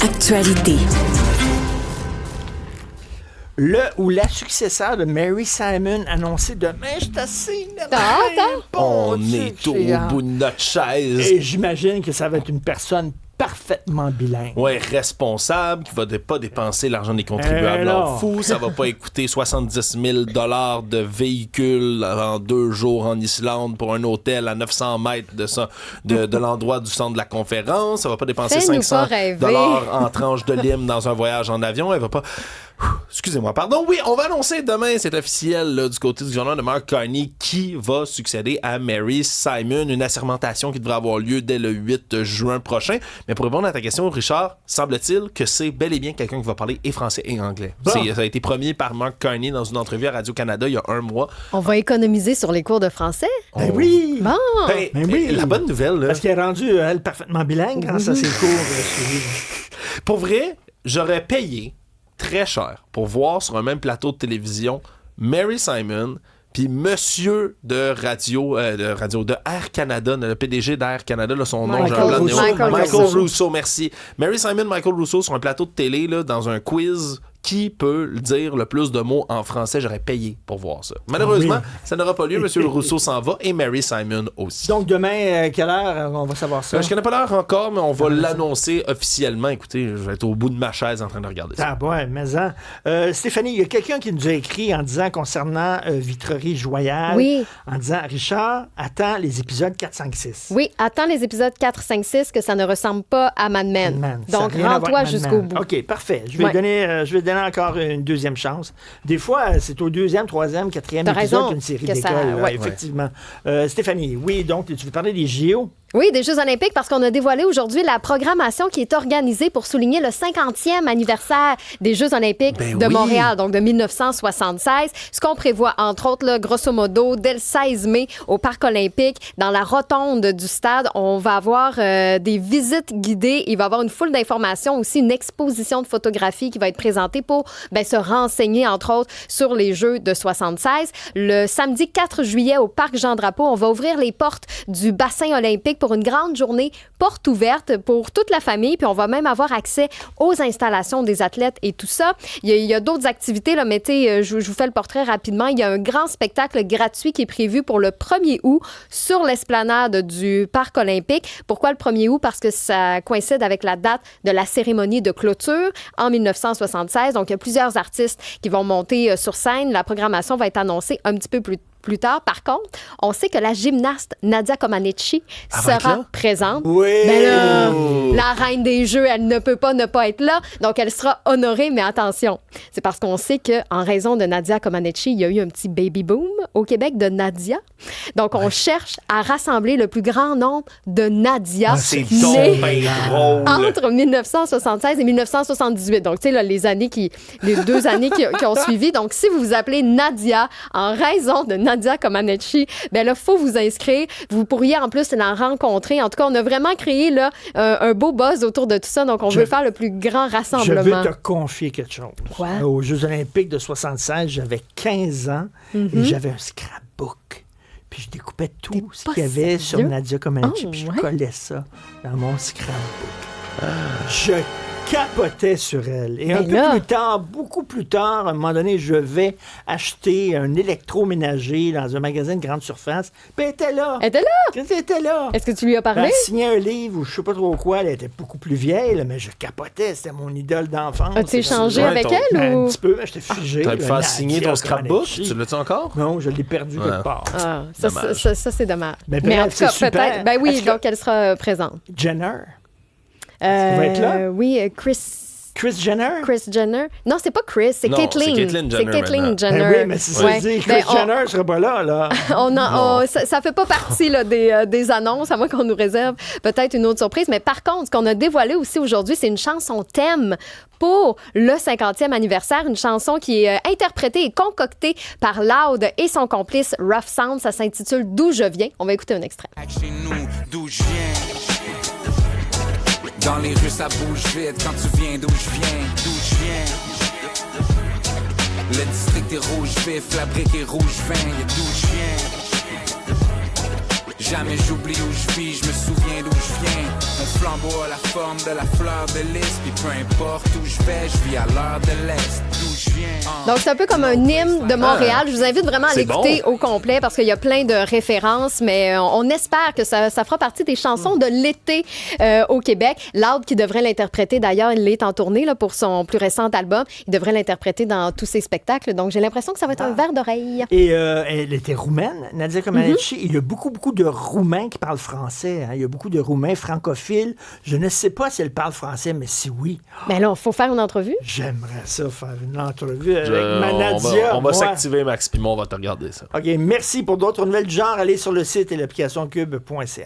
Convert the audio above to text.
Actualité. Le ou la successeur de Mary Simon annoncé demain, je suis assez On est au bout de notre chaise. Et j'imagine que ça va être une personne parfaitement bilingue. Ouais, responsable, qui va pas dépenser l'argent des contribuables en fou. Ça va pas coûter 70 000 $ de véhicule en 2 jours en Islande pour un hôtel à 900 mètres de l'endroit du centre de la conférence. Ça va pas dépenser 500 $ en tranche de lime dans un voyage en avion. Elle va pas... Excusez-moi, pardon. Oui, on va annoncer demain, c'est officiel là, du côté du gouvernement de Mark Carney, qui va succéder à Mary Simon. Une assermentation qui devrait avoir lieu dès le 8 juin prochain. Mais pour répondre à ta question, Richard, semble-t-il que c'est bel et bien quelqu'un qui va parler et français et anglais. Bon. Ça a été promis par Mark Carney dans une entrevue à Radio-Canada il y a 1 mois. On va économiser sur les cours de français? Ben oui! Bon! Ben oui! La bonne nouvelle, là... Parce qu'elle est rendue, elle, parfaitement bilingue grâce à ses cours. Pour vrai, j'aurais payé très cher pour voir sur un même plateau de télévision Mary Simon puis monsieur de Air Canada, le PDG d'Air Canada, là, son nom, j'ai un blanc de néo. Michael Rousseau, merci. Mary Simon, Michael Rousseau sur un plateau de télé là, dans un quiz. Qui peut dire le plus de mots en français? J'aurais payé pour voir ça. Malheureusement, ça n'aura pas lieu. Monsieur Rousseau s'en va et Mary Simon aussi. Donc, demain, quelle heure on va savoir ça? Je connais pas l'heure encore, mais on va l'annoncer officiellement. Écoutez, je vais être au bout de ma chaise en train de regarder ça. Ah ouais, mais Stéphanie, il y a quelqu'un qui nous a écrit en disant concernant Vitrerie Joyal, en disant, Richard, attends les épisodes 4, 5, 6. Oui, attends les épisodes 4, 5, 6, que ça ne ressemble pas à Mad Men. Donc, rends-toi jusqu'au bout. OK, parfait. Je vais donner encore une deuxième chance. Des fois, c'est au 2e, 3e, 4e épisode qu'une série d'école. Effectivement. Stéphanie, oui, donc, tu veux parler des JO? Oui, des Jeux olympiques, parce qu'on a dévoilé aujourd'hui la programmation qui est organisée pour souligner le 50e anniversaire des Jeux olympiques de Montréal, donc de 1976. Ce qu'on prévoit, entre autres, là, grosso modo, dès le 16 mai, au Parc olympique, dans la rotonde du stade, on va avoir des visites guidées. Il va y avoir une foule d'informations, aussi une exposition de photographie qui va être présentée pour se renseigner, entre autres, sur les Jeux de 76. Le samedi 4 juillet, au Parc Jean-Drapeau, on va ouvrir les portes du bassin olympique pour une grande journée porte ouverte pour toute la famille, puis on va même avoir accès aux installations des athlètes et tout ça. Il y a d'autres activités, là, mais je vous fais le portrait rapidement. Il y a un grand spectacle gratuit qui est prévu pour le 1er août sur l'esplanade du Parc olympique. Pourquoi le 1er août? Parce que ça coïncide avec la date de la cérémonie de clôture en 1976. Donc, il y a plusieurs artistes qui vont monter sur scène. La programmation va être annoncée un petit peu plus tard. Par contre, on sait que la gymnaste Nadia Comaneci sera présente. Oui! Mais là, la reine des Jeux, elle ne peut pas ne pas être là. Donc, elle sera honorée, mais attention, c'est parce qu'on sait qu'en raison de Nadia Comaneci, il y a eu un petit baby boom au Québec de Nadia. Donc, on cherche à rassembler le plus grand nombre de Nadia nées entre 1976 et 1978. Donc, tu sais, là, les 2 années qui ont suivi. Donc, si vous vous appelez Nadia en raison de Nadia Comaneci, ben là, il faut vous inscrire. Vous pourriez en plus la rencontrer. En tout cas, on a vraiment créé là, un beau buzz autour de tout ça. Donc, on veut faire le plus grand rassemblement. Je veux te confier quelque chose. Quoi? Aux Jeux olympiques de 76, j'avais 15 ans et j'avais un scrapbook. Puis je découpais tout ce qu'il y avait sur Nadia Comaneci. Puis je collais ça dans mon scrapbook. Je capotais sur elle. Et un peu plus tard, beaucoup plus tard, à un moment donné, je vais acheter un électroménager dans un magasin de grande surface. Puis elle était là. Elle était là? Est-ce que tu lui as parlé? Elle signait un livre ou je sais pas trop quoi. Elle était beaucoup plus vieille, là, mais je capotais. C'était mon idole d'enfance. As-tu échangé avec elle? Ou? Un petit peu, mais j'étais figé. T'as pu faire signer ton scrapbook? Tu l'as-tu encore? Non, je l'ai perdu quelque part. Ça, c'est dommage. Mais en tout cas, super. Peut-être. Ben oui, donc elle sera présente. Jenner. Est-ce qu'il va être là? Oui, Kris Jenner? Non, c'est pas Chris, c'est Caitlyn. C'est Caitlyn Jenner. Ben oui, mais si ça dit Kris Jenner sera pas là. Ça fait pas partie là, des annonces, à moins qu'on nous réserve peut-être une autre surprise. Mais par contre, ce qu'on a dévoilé aussi aujourd'hui, c'est une chanson thème pour le 50e anniversaire. Une chanson qui est interprétée et concoctée par Loud et son complice Rough Sound. Ça s'intitule « D'où je viens ». On va écouter un extrait. Chez nous, d'où je viens. Dans les rues, ça bouge vite quand tu viens d'où je viens. Le district est rouge vif, la brique est rouge vin, y'a d'où je viens. jamais j'oublie où je vis, je me souviens d'où je viens. Mon flambeau a la forme de la fleur de lys, puis peu importe où je vais, je vis à l'heure de l'Est, d'où je viens. Donc, c'est un peu comme un hymne de Montréal. Je vous invite vraiment à l'écouter au complet parce qu'il y a plein de références, mais on espère que ça fera partie des chansons de l'été au Québec. Loud, qui devrait l'interpréter, d'ailleurs, il est en tournée là, pour son plus récent album. Il devrait l'interpréter dans tous ses spectacles. Donc, j'ai l'impression que ça va être un verre d'oreille. Et elle était roumaine, Nadia Comaneci. Il y a beaucoup de Roumains qui parlent français. Hein. Il y a beaucoup de Roumains francophiles. Je ne sais pas si elle parle français, mais si oui. Mais là, il faut faire une entrevue. J'aimerais ça, faire une entrevue avec ma Nadia. On va s'activer, Max, puis on va te regarder ça. OK, merci. Pour d'autres nouvelles du genre, allez sur le site et l'application cube.ca.